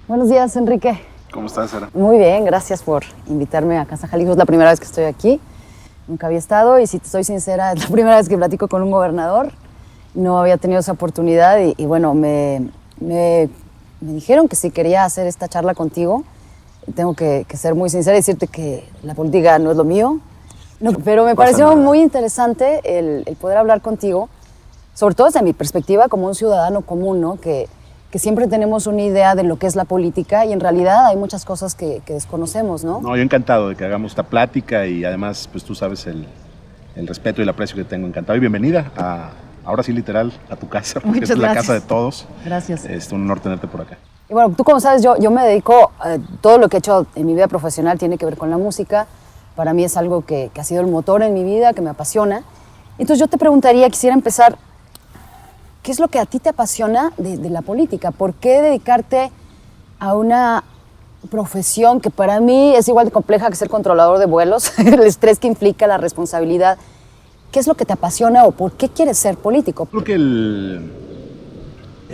Buenos días, Enrique. ¿Cómo estás, Sara? Muy bien, gracias por invitarme a Casa Jalisco. Es la primera vez que estoy aquí. Nunca había estado y si te soy sincera, es la primera vez que platico con un gobernador. No había tenido esa oportunidad y bueno, me dijeron que si quería hacer esta charla contigo, tengo que ser muy sincera y decirte que la política no es lo mío. No, pero me pareció muy interesante el poder hablar contigo, sobre todo desde mi perspectiva como un ciudadano común, ¿no? Que siempre tenemos una idea de lo que es la política y en realidad hay muchas cosas que desconocemos, ¿no? No, yo encantado de que hagamos esta plática y además, pues tú sabes el respeto y el aprecio que tengo. Encantado y bienvenida ahora sí literal a tu casa, porque Muchas es la gracias. casa de todos. Gracias. Es un honor tenerte por acá. Y bueno, tú como sabes, yo me dedico, todo lo que he hecho en mi vida profesional tiene que ver con la música. Para mí es algo que ha sido el motor en mi vida, que me apasiona. Entonces yo te preguntaría, quisiera empezar, ¿qué es lo que a ti te apasiona de la política? ¿Por qué dedicarte a una profesión que para mí es igual de compleja que ser controlador de vuelos? El estrés que implica, la responsabilidad. ¿Qué es lo que te apasiona o por qué quieres ser político? Creo que el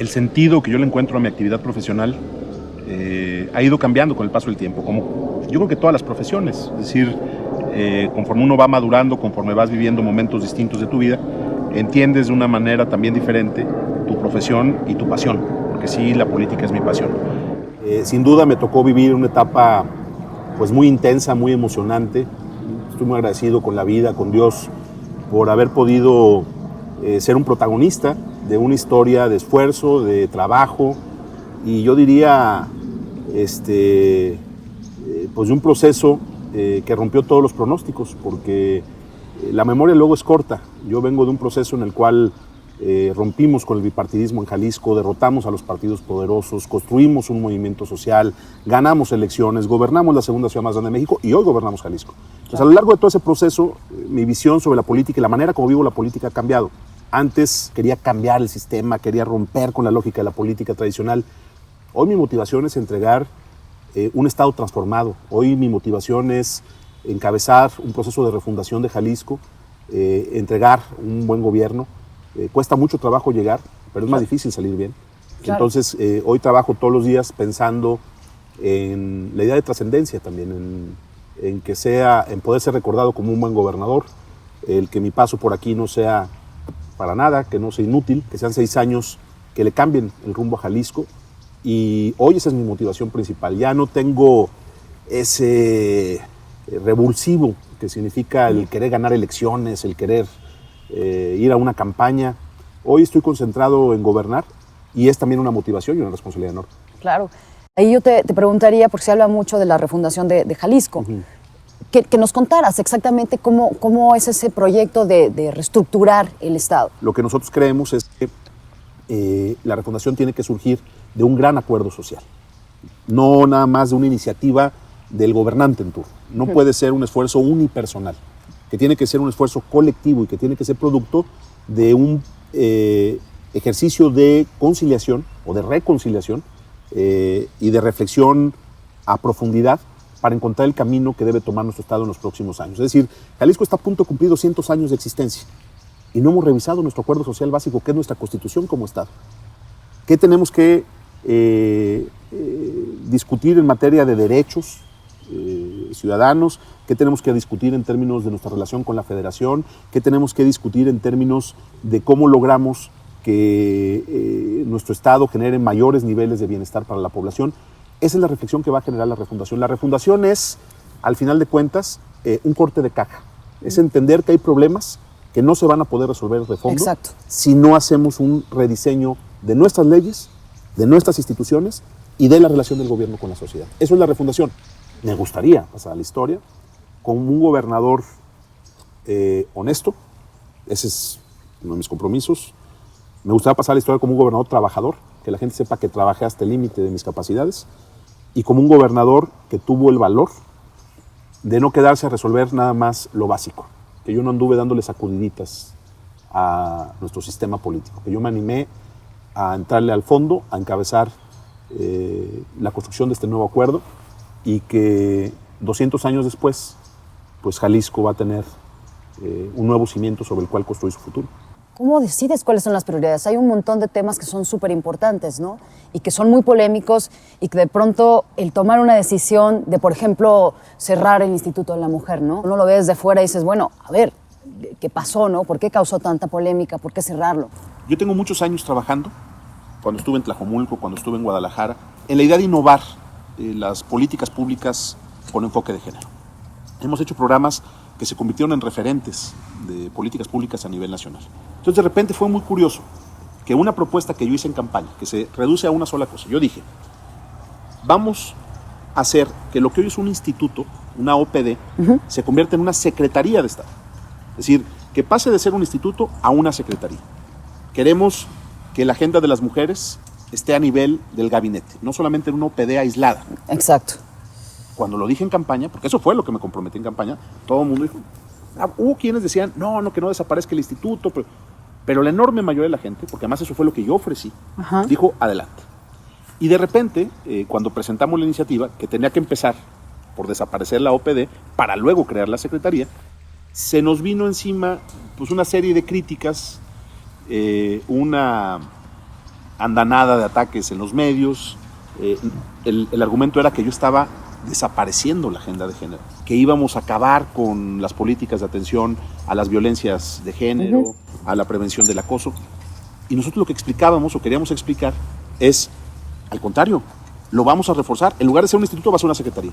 sentido que yo le encuentro a mi actividad profesional ha ido cambiando con el paso del tiempo, como yo creo que todas las profesiones. Es decir, conforme uno va madurando, conforme vas viviendo momentos distintos de tu vida, entiendes de una manera también diferente tu profesión y tu pasión, porque sí, la política es mi pasión. Sin duda me tocó vivir una etapa pues muy intensa, muy emocionante. Estoy muy agradecido con la vida, con Dios, por haber podido ser un protagonista de una historia de esfuerzo, de trabajo y yo diría pues de un proceso que rompió todos los pronósticos, porque la memoria luego es corta. Yo vengo de un proceso en el cual rompimos con el bipartidismo en Jalisco, derrotamos a los partidos poderosos, construimos un movimiento social, ganamos elecciones, gobernamos la segunda ciudad más grande de México y hoy gobernamos Jalisco. Entonces, a lo largo de todo ese proceso, mi visión sobre la política y la manera como vivo la política ha cambiado. Antes quería cambiar el sistema, quería romper con la lógica de la política tradicional. Hoy mi motivación es entregar un Estado transformado. Hoy mi motivación es encabezar un proceso de refundación de Jalisco, entregar un buen gobierno. Cuesta mucho trabajo llegar, pero es más difícil salir bien. Claro. Entonces, hoy trabajo todos los días pensando en la idea de trascendencia también, en poder ser recordado como un buen gobernador, el que mi paso por aquí no sea para nada, que no sea inútil, que sean 6 años que le cambien el rumbo a Jalisco. Y hoy esa es mi motivación principal. Ya no tengo ese revulsivo que significa el querer ganar elecciones, el querer ir a una campaña. Hoy estoy concentrado en gobernar y es también una motivación y una responsabilidad enorme. Claro. Ahí yo te preguntaría, porque se habla mucho de la refundación de Jalisco, que nos contaras exactamente cómo es ese proyecto de reestructurar el Estado. Lo que nosotros creemos es que la refundación tiene que surgir de un gran acuerdo social, no nada más de una iniciativa del gobernante en turno. No puede ser un esfuerzo unipersonal, que tiene que ser un esfuerzo colectivo y que tiene que ser producto de un ejercicio de conciliación o de reconciliación y de reflexión a profundidad para encontrar el camino que debe tomar nuestro Estado en los próximos años. Es decir, Jalisco está a punto de cumplir 200 años de existencia y no hemos revisado nuestro acuerdo social básico, que es nuestra Constitución como Estado. ¿Qué tenemos que discutir en materia de derechos ciudadanos? ¿Qué tenemos que discutir en términos de nuestra relación con la Federación? ¿Qué tenemos que discutir en términos de cómo logramos que nuestro Estado genere mayores niveles de bienestar para la población? Esa es la reflexión que va a generar la refundación. La refundación es, al final de cuentas, un corte de caja. Es entender que hay problemas que no se van a poder resolver de fondo. Exacto. Si no hacemos un rediseño de nuestras leyes, de nuestras instituciones y de la relación del gobierno con la sociedad. Eso es la refundación. Me gustaría pasar a la historia como un gobernador honesto. Ese es uno de mis compromisos. Me gustaría pasar a la historia como un gobernador trabajador, que la gente sepa que trabajé hasta el límite de mis capacidades, y como un gobernador que tuvo el valor de no quedarse a resolver nada más lo básico, que yo no anduve dándole sacudiditas a nuestro sistema político, que yo me animé a entrarle al fondo, a encabezar la construcción de este nuevo acuerdo y que 200 años después, pues Jalisco va a tener un nuevo cimiento sobre el cual construir su futuro. ¿cómo decides cuáles son las prioridades? Hay un montón de temas que son súper importantes, ¿no? Y que son muy polémicos y que de pronto el tomar una decisión de, por ejemplo, cerrar el Instituto de la Mujer, ¿no? Uno lo ve desde fuera y dices, bueno, a ver, ¿qué pasó, no? ¿Por qué causó tanta polémica? ¿Por qué cerrarlo? Yo tengo muchos años trabajando, cuando estuve en Tlajomulco, cuando estuve en Guadalajara, en la idea de innovar las políticas públicas con enfoque de género. Hemos hecho programas que se convirtieron en referentes de políticas públicas a nivel nacional. Entonces, de repente fue muy curioso que una propuesta que yo hice en campaña, que se reduce a una sola cosa, yo dije, vamos a hacer que lo que hoy es un instituto, una OPD, se convierta en una secretaría de Estado. Es decir, que pase de ser un instituto a una secretaría. Queremos que la agenda de las mujeres esté a nivel del gabinete, no solamente en una OPD aislada. Exacto. Cuando lo dije en campaña, porque eso fue lo que me comprometí en campaña, todo el mundo dijo, hubo quienes decían, no, que no desaparezca el instituto, pero la enorme mayoría de la gente, porque además eso fue lo que yo ofrecí, dijo, adelante. Y de repente, cuando presentamos la iniciativa, que tenía que empezar por desaparecer la OPD, para luego crear la secretaría, se nos vino encima pues, una serie de críticas, una andanada de ataques en los medios. El argumento era que yo estaba desapareciendo la agenda de género, que íbamos a acabar con las políticas de atención a las violencias de género, a la prevención del acoso. Y nosotros lo que explicábamos o queríamos explicar es, al contrario, lo vamos a reforzar. En lugar de ser un instituto va a ser una secretaría.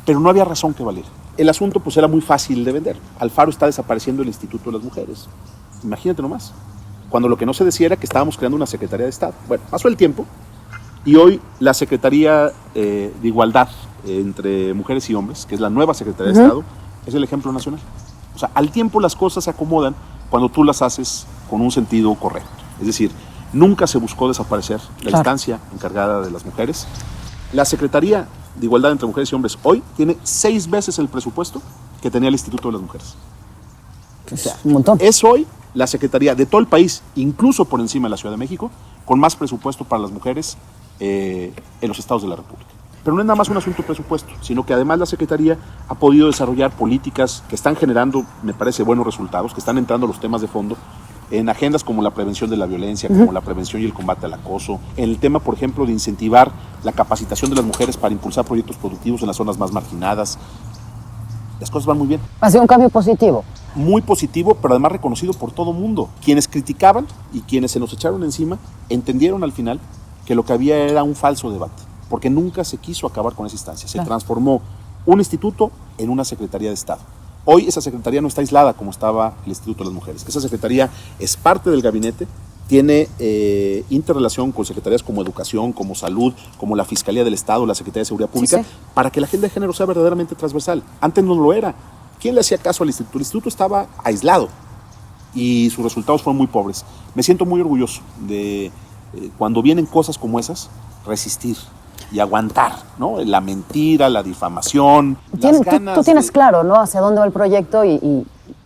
Pero no había razón que valiera. El asunto pues era muy fácil de vender. Alfaro está desapareciendo el Instituto de las Mujeres. Imagínate nomás. Cuando lo que no se decía era que estábamos creando una Secretaría de Estado. Bueno, pasó el tiempo y hoy la Secretaría de Igualdad entre mujeres y hombres, que es la nueva Secretaría de Estado, es el ejemplo nacional. O sea, al tiempo las cosas se acomodan cuando tú las haces con un sentido correcto. Es decir, nunca se buscó desaparecer la instancia encargada de las mujeres. La Secretaría de Igualdad entre Mujeres y Hombres hoy tiene 6 veces el presupuesto que tenía el Instituto de las Mujeres. O sea, un montón. Es hoy la Secretaría de todo el país, incluso por encima de la Ciudad de México, con más presupuesto para las mujeres en los estados de la República. Pero no es nada más un asunto de presupuesto, sino que además la Secretaría ha podido desarrollar políticas que están generando, me parece, buenos resultados, que están entrando los temas de fondo en agendas como la prevención de la violencia, como la prevención y el combate al acoso, en el tema, por ejemplo, de incentivar la capacitación de las mujeres para impulsar proyectos productivos en las zonas más marginadas. Las cosas van muy bien. Ha sido un cambio positivo. Muy positivo, pero además reconocido por todo mundo. Quienes criticaban y quienes se nos echaron encima entendieron al final que lo que había era un falso debate, porque nunca se quiso acabar con esa instancia. Se transformó un instituto en una Secretaría de Estado. Hoy esa secretaría no está aislada como estaba el Instituto de las Mujeres. Esa secretaría es parte del gabinete, tiene interrelación con secretarías como Educación, como Salud, como la Fiscalía del Estado, la Secretaría de Seguridad Pública, para que la agenda de género sea verdaderamente transversal. Antes no lo era. ¿Quién le hacía caso al instituto? El instituto estaba aislado y sus resultados fueron muy pobres. Me siento muy orgulloso de cuando vienen cosas como esas, resistir y aguantar, ¿no? La mentira, la difamación, las ganas. Tú tienes claro, ¿no? Hacia dónde va el proyecto y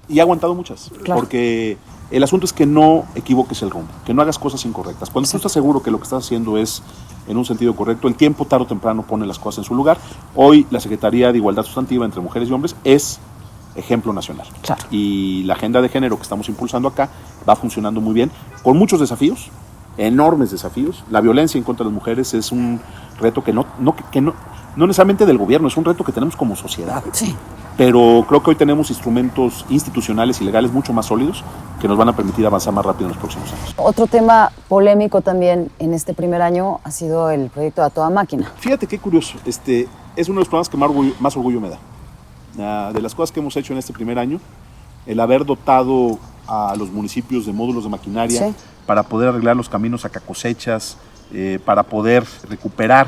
he aguantado muchas, porque el asunto es que no equivoques el rumbo, que no hagas cosas incorrectas. Cuando tú estás seguro que lo que estás haciendo es en un sentido correcto, el tiempo tarde o temprano pone las cosas en su lugar. Hoy la Secretaría de Igualdad Sustantiva entre Mujeres y Hombres es ejemplo nacional. Y la agenda de género que estamos impulsando acá va funcionando muy bien, con muchos desafíos, enormes desafíos. La violencia en contra de las mujeres es un reto que no necesariamente del gobierno, es un reto que tenemos como sociedad. Sí. Pero creo que hoy tenemos instrumentos institucionales y legales mucho más sólidos que nos van a permitir avanzar más rápido en los próximos años. Otro tema polémico también en este primer año ha sido el proyecto de A Toda Máquina. Fíjate qué curioso, es uno de los programas que más orgullo me da. De las cosas que hemos hecho en este primer año, el haber dotado a los municipios de módulos de maquinaria para poder arreglar los caminos a cosechas, para poder recuperar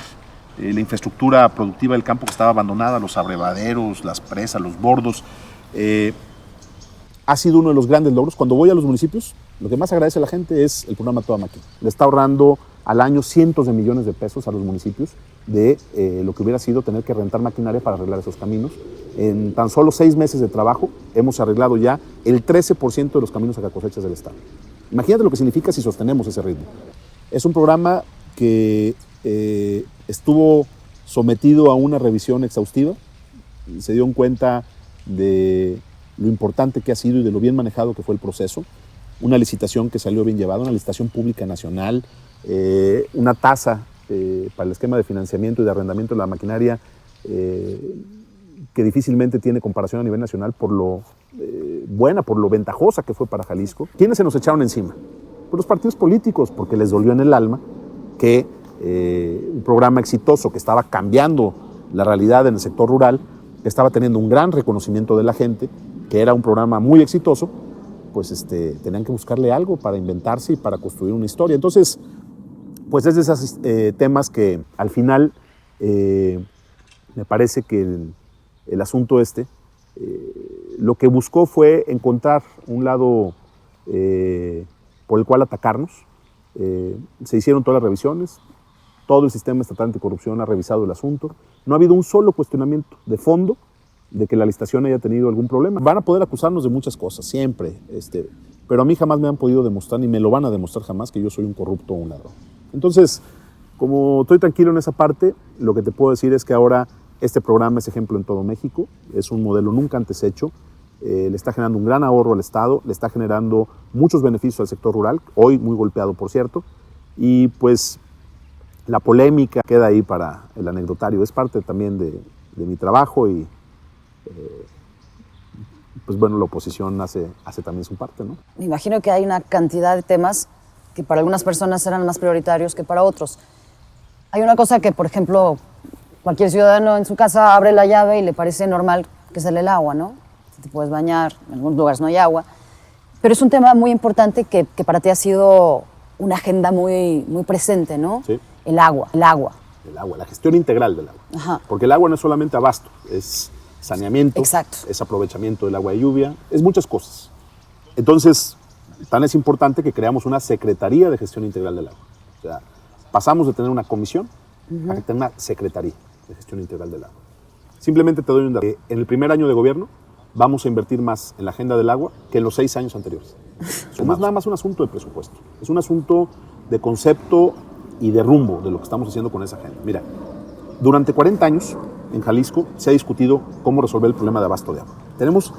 la infraestructura productiva del campo que estaba abandonada, los abrevaderos, las presas, los bordos. Ha sido uno de los grandes logros. Cuando voy a los municipios, lo que más agradece a la gente es el programa Toda Máquina. Le está ahorrando al año cientos de millones de pesos a los municipios de lo que hubiera sido tener que rentar maquinaria para arreglar esos caminos. En tan solo 6 meses de trabajo hemos arreglado ya el 13% de los caminos a cosechas del estado. Imagínate lo que significa si sostenemos ese ritmo. Es un programa que estuvo sometido a una revisión exhaustiva. Se dieron cuenta de lo importante que ha sido y de lo bien manejado que fue el proceso. una licitación que salió bien llevada, una licitación pública nacional, una tasa para el esquema de financiamiento y de arrendamiento de la maquinaria que difícilmente tiene comparación a nivel nacional por lo buena, por lo ventajosa que fue para Jalisco. ¿Quiénes se nos echaron encima? Pues los partidos políticos, porque les dolió en el alma que un programa exitoso que estaba cambiando la realidad en el sector rural, que estaba teniendo un gran reconocimiento de la gente, que era un programa muy exitoso, pues tenían que buscarle algo para inventarse y para construir una historia. Entonces, pues es de esos temas que al final me parece que el asunto lo que buscó fue encontrar un lado por el cual atacarnos. Se hicieron todas las revisiones, todo el sistema estatal anticorrupción ha revisado el asunto. No ha habido un solo cuestionamiento de fondo de que la licitación haya tenido algún problema. Van a poder acusarnos de muchas cosas, siempre, pero a mí jamás me han podido demostrar, ni me lo van a demostrar jamás, que yo soy un corrupto o un ladrón. Entonces, como estoy tranquilo en esa parte, lo que te puedo decir es que ahora este programa es ejemplo en todo México, es un modelo nunca antes hecho, le está generando un gran ahorro al Estado, le está generando muchos beneficios al sector rural, hoy muy golpeado, por cierto, y pues la polémica queda ahí para el anecdotario, es parte también de mi trabajo y pues bueno, la oposición hace también su parte, ¿no? Me imagino que hay una cantidad de temas que para algunas personas serán más prioritarios que para otros. Hay una cosa que, por ejemplo, cualquier ciudadano en su casa abre la llave y le parece normal que se le el agua, ¿no? Te puedes bañar, en algunos lugares no hay agua. Pero es un tema muy importante que para ti ha sido una agenda muy, muy presente, ¿no? Sí. El agua. El agua, la gestión integral del agua. Ajá. Porque el agua no es solamente abasto, es saneamiento, exacto, es aprovechamiento del agua de lluvia, es muchas cosas. Entonces, tan es importante que creamos una Secretaría de Gestión Integral del Agua. O sea, pasamos de tener una comisión a que tener una Secretaría de Gestión Integral del Agua. Simplemente te doy un dato. En el primer año de gobierno vamos a invertir más en la agenda del agua que en los 6 años anteriores. No es nada más un asunto de presupuesto, es un asunto de concepto y de rumbo de lo que estamos haciendo con esa agenda. Mira, durante 40 años en Jalisco se ha discutido cómo resolver el problema de abasto de agua. Tenemos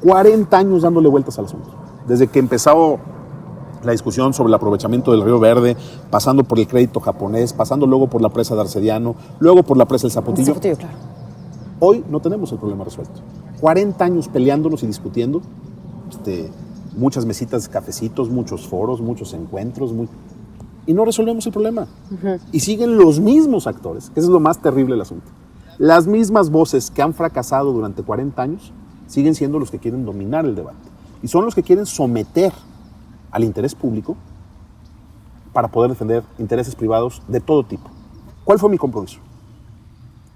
40 años dándole vueltas al asunto. Desde que empezó la discusión sobre el aprovechamiento del Río Verde, pasando por el crédito japonés, pasando luego por la presa de Arcediano, luego por la presa del Zapotillo. Zapotillo, claro. Hoy no tenemos el problema resuelto. 40 años peleándonos y discutiendo, muchas mesitas de cafecitos, muchos foros, muchos encuentros, y no resolvemos el problema. Y siguen los mismos actores, que eso es lo más terrible del asunto. Las mismas voces que han fracasado durante 40 años siguen siendo los que quieren dominar el debate. Y son los que quieren someter al interés público para poder defender intereses privados de todo tipo. ¿Cuál fue mi compromiso?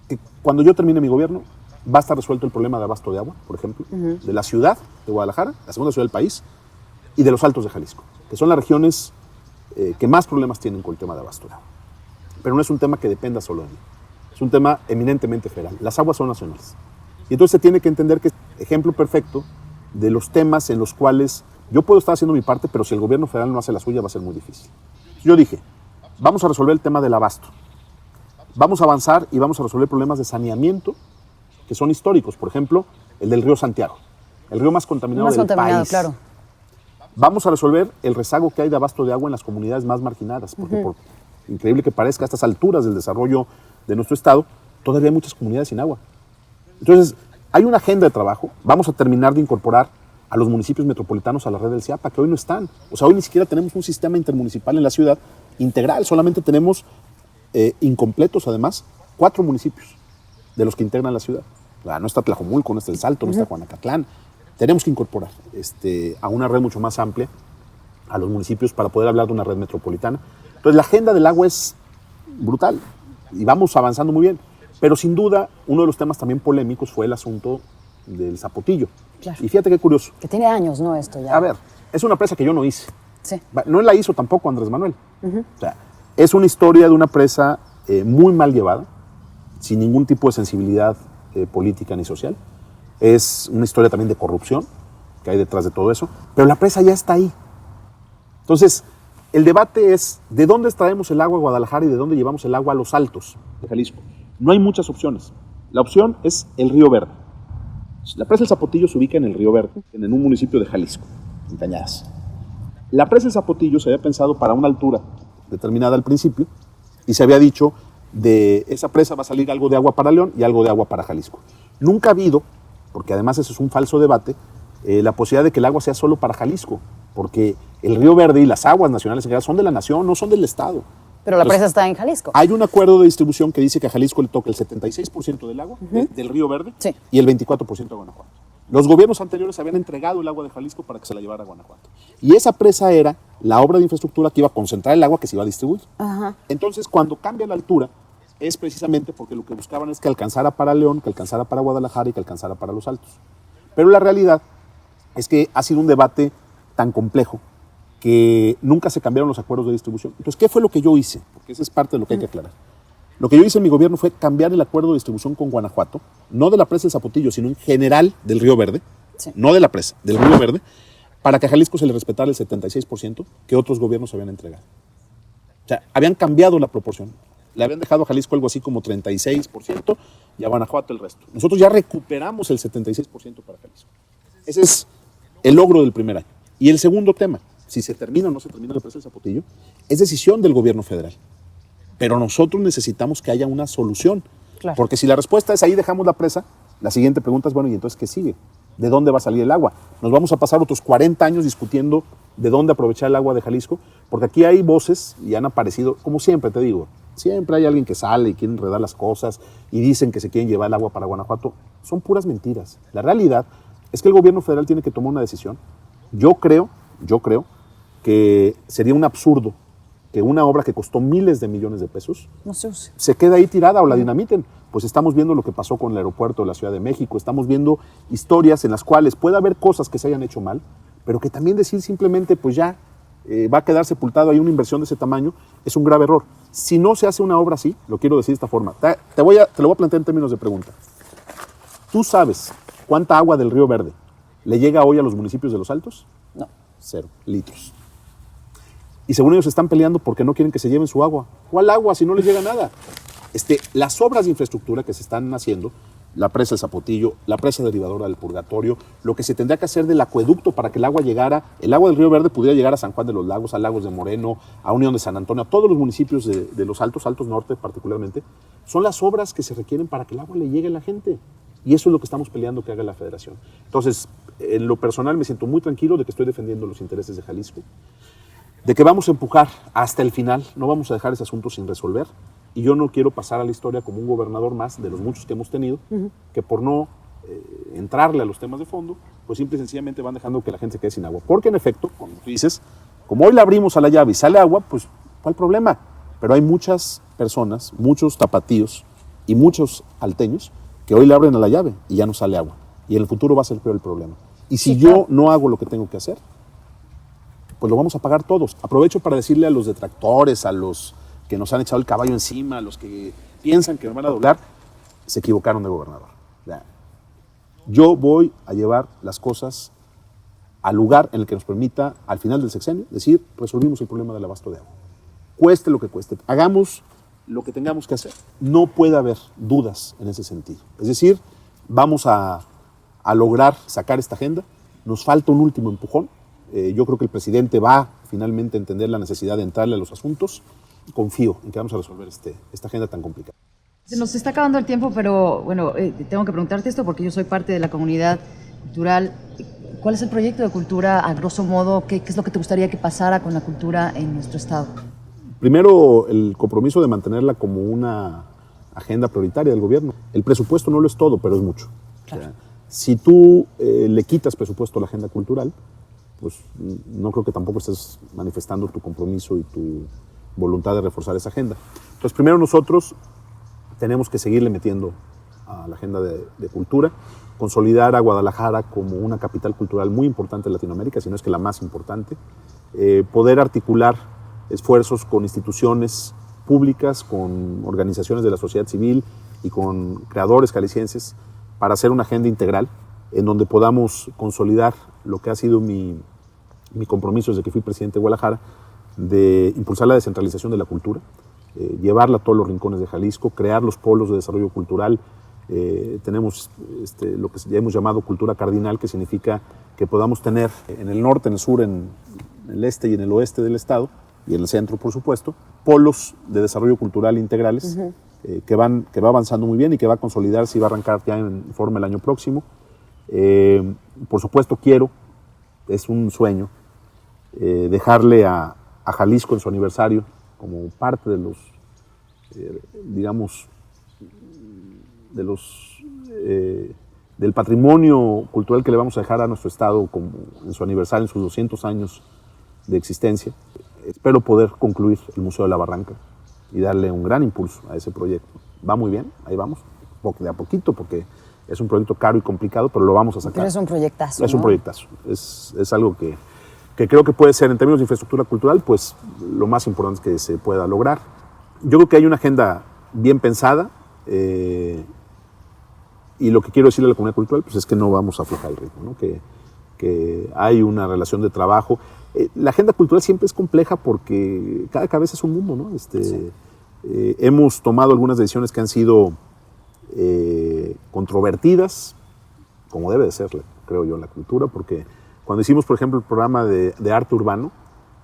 Que cuando yo termine mi gobierno va a estar resuelto el problema de abasto de agua, por ejemplo, de la ciudad de Guadalajara, la segunda ciudad del país, y de los Altos de Jalisco, que son las regiones que más problemas tienen con el tema de abasto de agua. Pero no es un tema que dependa solo de mí, es un tema eminentemente federal. Las aguas son nacionales. Y entonces se tiene que entender que es ejemplo perfecto de los temas en los cuales yo puedo estar haciendo mi parte, pero si el gobierno federal no hace la suya va a ser muy difícil. Yo dije, vamos a resolver el tema del abasto, vamos a avanzar y vamos a resolver problemas de saneamiento que son históricos, por ejemplo, el del río Santiago, el río más contaminado del país. Claro. Vamos a resolver el rezago que hay de abasto de agua en las comunidades más marginadas, porque por increíble que parezca, a estas alturas del desarrollo de nuestro estado, todavía hay muchas comunidades sin agua. Entonces, hay una agenda de trabajo, vamos a terminar de incorporar a los municipios metropolitanos a la red del CIAPA, que hoy no están. O sea, hoy ni siquiera tenemos un sistema intermunicipal en la ciudad integral, solamente tenemos incompletos, además, 4 municipios de los que integran la ciudad. No está Tlajomulco, no está El Salto, no está Juanacatlán. Tenemos que incorporar a una red mucho más amplia a los municipios para poder hablar de una red metropolitana. Entonces, la agenda del agua es brutal y vamos avanzando muy bien. Pero sin duda, uno de los temas también polémicos fue el asunto del Zapotillo. Claro. Y fíjate qué curioso. Que tiene años, ¿no? Esto ya. A ver, es una presa que yo no hice. Sí. No la hizo tampoco Andrés Manuel. O sea, es una historia de una presa muy mal llevada, sin ningún tipo de sensibilidad política ni social. Es una historia también de corrupción que hay detrás de todo eso. Pero la presa ya está ahí. Entonces, el debate es de dónde extraemos el agua a Guadalajara y de dónde llevamos el agua a los Altos de Jalisco. No hay muchas opciones. La opción es el Río Verde. La presa del Zapotillo se ubica en el Río Verde, en un municipio de Jalisco, en Cañadas. La presa de Zapotillo se había pensado para una altura determinada al principio y se había dicho de esa presa va a salir algo de agua para León y algo de agua para Jalisco. Nunca ha habido, porque además eso es un falso debate, la posibilidad de que el agua sea solo para Jalisco, porque el Río Verde y las aguas nacionales en general son de la nación, no son del Estado. Pero la presa está en Jalisco. Hay un acuerdo de distribución que dice que a Jalisco le toca el 76% del agua del Río Verde y el 24% a Guanajuato. Los gobiernos anteriores habían entregado el agua de Jalisco para que se la llevara a Guanajuato. Y esa presa era la obra de infraestructura que iba a concentrar el agua que se iba a distribuir. Entonces, cuando cambia la altura, es precisamente porque lo que buscaban es que alcanzara para León, que alcanzara para Guadalajara y que alcanzara para Los Altos. Pero la realidad es que ha sido un debate tan complejo que nunca se cambiaron los acuerdos de distribución. Entonces, ¿qué fue lo que yo hice? Porque esa es parte de lo que hay que aclarar. Lo que yo hice en mi gobierno fue cambiar el acuerdo de distribución con Guanajuato, no de la presa de Zapotillo, sino en general del Río Verde, no de la presa, del Río Verde, para que a Jalisco se le respetara el 76% que otros gobiernos habían entregado. O sea, habían cambiado la proporción. Le habían dejado a Jalisco algo así como 36% y a Guanajuato el resto. Nosotros ya recuperamos el 76% para Jalisco. Ese es el logro del primer año. Y el segundo tema, si se termina o no se termina la presa de Zapotillo, es decisión del gobierno federal. Pero nosotros necesitamos que haya una solución. Claro. Porque si la respuesta es ahí dejamos la presa, la siguiente pregunta es, bueno, ¿y entonces qué sigue? ¿De dónde va a salir el agua? Nos vamos a pasar otros 40 años discutiendo de dónde aprovechar el agua de Jalisco, porque aquí hay voces y han aparecido, como siempre te digo, siempre hay alguien que sale y quiere enredar las cosas y dicen que se quieren llevar el agua para Guanajuato. Son puras mentiras. La realidad es que el gobierno federal tiene que tomar una decisión. Yo creo que sería un absurdo que una obra que costó miles de millones de pesos se quede ahí tirada o la dinamiten. Pues estamos viendo lo que pasó con el aeropuerto de la Ciudad de México, estamos viendo historias en las cuales puede haber cosas que se hayan hecho mal, pero que también decir simplemente pues ya va a quedar sepultado ahí una inversión de ese tamaño es un grave error. Si no se hace una obra así, lo quiero decir de esta forma, te lo voy a plantear en términos de pregunta. ¿Tú sabes cuánta agua del Río Verde le llega hoy a los municipios de Los Altos? No. 0 litros. Y según ellos están peleando porque no quieren que se lleven su agua. ¿Cuál agua si no les llega nada? Las obras de infraestructura que se están haciendo, la presa de Zapotillo, la presa derivadora del Purgatorio, lo que se tendría que hacer del acueducto para que el agua llegara, el agua del Río Verde pudiera llegar a San Juan de los Lagos, a Lagos de Moreno, a Unión de San Antonio, a todos los municipios de Los Altos, Altos Norte particularmente, son las obras que se requieren para que el agua le llegue a la gente. Y eso es lo que estamos peleando que haga la Federación. Entonces, en lo personal me siento muy tranquilo de que estoy defendiendo los intereses de Jalisco, de que vamos a empujar hasta el final, no vamos a dejar ese asunto sin resolver. Y yo no quiero pasar a la historia como un gobernador más de los muchos que hemos tenido, que por no entrarle a los temas de fondo, pues simple y sencillamente van dejando que la gente se quede sin agua. Porque en efecto, como tú dices, como hoy le abrimos a la llave y sale agua, pues ¿cuál problema? Pero hay muchas personas, muchos tapatíos y muchos alteños que hoy le abren a la llave y ya no sale agua. Y en el futuro va a ser peor el problema. Y si yo no hago lo que tengo que hacer, pues lo vamos a pagar todos. Aprovecho para decirle a los detractores, a los que nos han echado el caballo encima, a los que piensan que me van a doblar, se equivocaron de gobernador. Yo voy a llevar las cosas al lugar en el que nos permita, al final del sexenio, decir, resolvimos el problema del abasto de agua. Cueste lo que cueste, hagamos lo que tengamos que hacer. No puede haber dudas en ese sentido. Es decir, vamos a lograr sacar esta agenda. Nos falta un último empujón. Yo creo que el presidente va finalmente a entender la necesidad de entrarle a los asuntos. Confío en que vamos a resolver esta agenda tan complicada. Se nos está acabando el tiempo, pero bueno, tengo que preguntarte esto porque yo soy parte de la comunidad cultural. ¿Cuál es el proyecto de cultura, a grosso modo? ¿Qué es lo que te gustaría que pasara con la cultura en nuestro estado? Primero, el compromiso de mantenerla como una agenda prioritaria del gobierno. El presupuesto no lo es todo, pero es mucho. Claro. O sea, si tú le quitas presupuesto a la agenda cultural, pues no creo que tampoco estés manifestando tu compromiso y tu voluntad de reforzar esa agenda. Entonces, primero nosotros tenemos que seguirle metiendo a la agenda de cultura, consolidar a Guadalajara como una capital cultural muy importante en Latinoamérica, si no es que la más importante, poder articular esfuerzos con instituciones públicas, con organizaciones de la sociedad civil y con creadores jaliscienses para hacer una agenda integral en donde podamos consolidar lo que ha sido mi compromiso desde que fui presidente de Guadalajara, de impulsar la descentralización de la cultura, llevarla a todos los rincones de Jalisco, crear los polos de desarrollo cultural. Tenemos lo que ya hemos llamado cultura cardinal, que significa que podamos tener en el norte, en el sur, en el este y en el oeste del estado, y en el centro, por supuesto, polos de desarrollo cultural integrales que va avanzando muy bien y que va a consolidarse y va a arrancar ya en forma el año próximo. Por supuesto es un sueño, dejarle a Jalisco en su aniversario como parte de los, digamos, del patrimonio cultural que le vamos a dejar a nuestro estado como en su aniversario, en sus 200 años de existencia. Espero poder concluir el Museo de la Barranca y darle un gran impulso a ese proyecto. Va muy bien, ahí vamos, de a poquito, porque es un proyecto caro y complicado, pero lo vamos a sacar. Pero es un proyectazo, Es ¿no? un proyectazo. Es algo que creo que puede ser, en términos de infraestructura cultural, pues lo más importante que se pueda lograr. Yo creo que hay una agenda bien pensada, y lo que quiero decirle a la comunidad cultural pues es que no vamos a aflojar el ritmo, ¿no? Que hay una relación de trabajo. La agenda cultural siempre es compleja porque cada cabeza es un mundo, ¿no? Sí. Hemos tomado algunas decisiones que han sido controvertidas, como debe de ser, creo yo, la cultura, porque cuando hicimos, por ejemplo, el programa de arte urbano,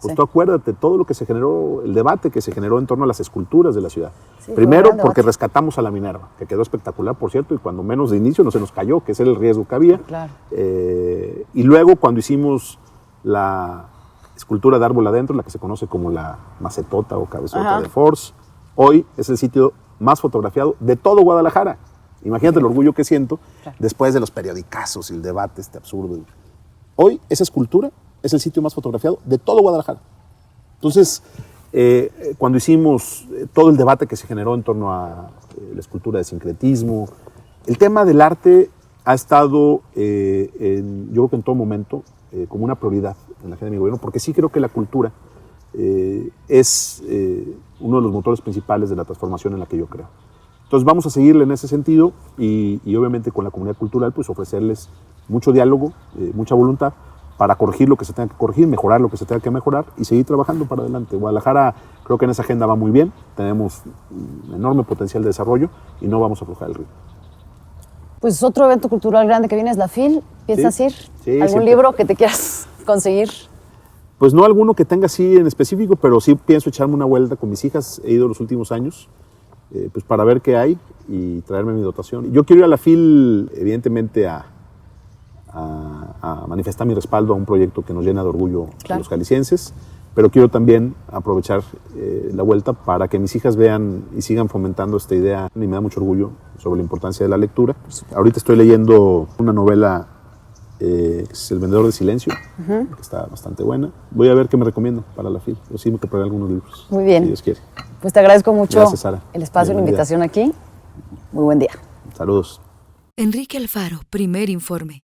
pues tú acuérdate todo lo que se generó, el debate que se generó en torno a las esculturas de la ciudad. Sí, primero porque rescatamos a la Minerva, que quedó espectacular, por cierto, y cuando menos de inicio no se nos cayó, que ese era el riesgo que había. Claro. Y luego cuando hicimos la escultura de árbol adentro, la que se conoce como la macetota o cabezota de Force, hoy es el sitio más fotografiado de todo Guadalajara. Imagínate el orgullo que siento después de los periodicazos y el debate absurdo. Hoy esa escultura es el sitio más fotografiado de todo Guadalajara. Entonces, cuando hicimos todo el debate que se generó en torno a la escultura de sincretismo, el tema del arte ha estado, yo creo que en todo momento, como una prioridad en la agenda de mi gobierno, porque sí creo que la cultura es uno de los motores principales de la transformación en la que yo creo. Entonces vamos a seguirle en ese sentido y obviamente con la comunidad cultural pues ofrecerles mucho diálogo, mucha voluntad, para corregir lo que se tenga que corregir, mejorar lo que se tenga que mejorar y seguir trabajando para adelante. Guadalajara creo que en esa agenda va muy bien, tenemos un enorme potencial de desarrollo y no vamos a aflojar el ritmo. Pues otro evento cultural grande que viene es la FIL. ¿Piensas ir? Sí, ¿Algún siempre. libro que te quieras conseguir? Pues no alguno que tenga así en específico, pero sí pienso echarme una vuelta con mis hijas. He ido los últimos años pues para ver qué hay y traerme mi dotación. Yo quiero ir a la FIL, evidentemente, a manifestar mi respaldo a un proyecto que nos llena de orgullo a los jaliscienses, pero quiero también aprovechar la vuelta para que mis hijas vean y sigan fomentando esta idea, y me da mucho orgullo sobre la importancia de la lectura. Ahorita estoy leyendo una novela que es El vendedor de silencio, que está bastante buena. Voy a ver qué me recomiendan para la FIL, pero sí me compraré algunos libros. Muy bien. Si Dios quiere. Pues te agradezco mucho. Gracias, Sara. El espacio y la Bienvenida. invitación aquí. Muy buen día. Saludos. Enrique Alfaro, Primer Informe.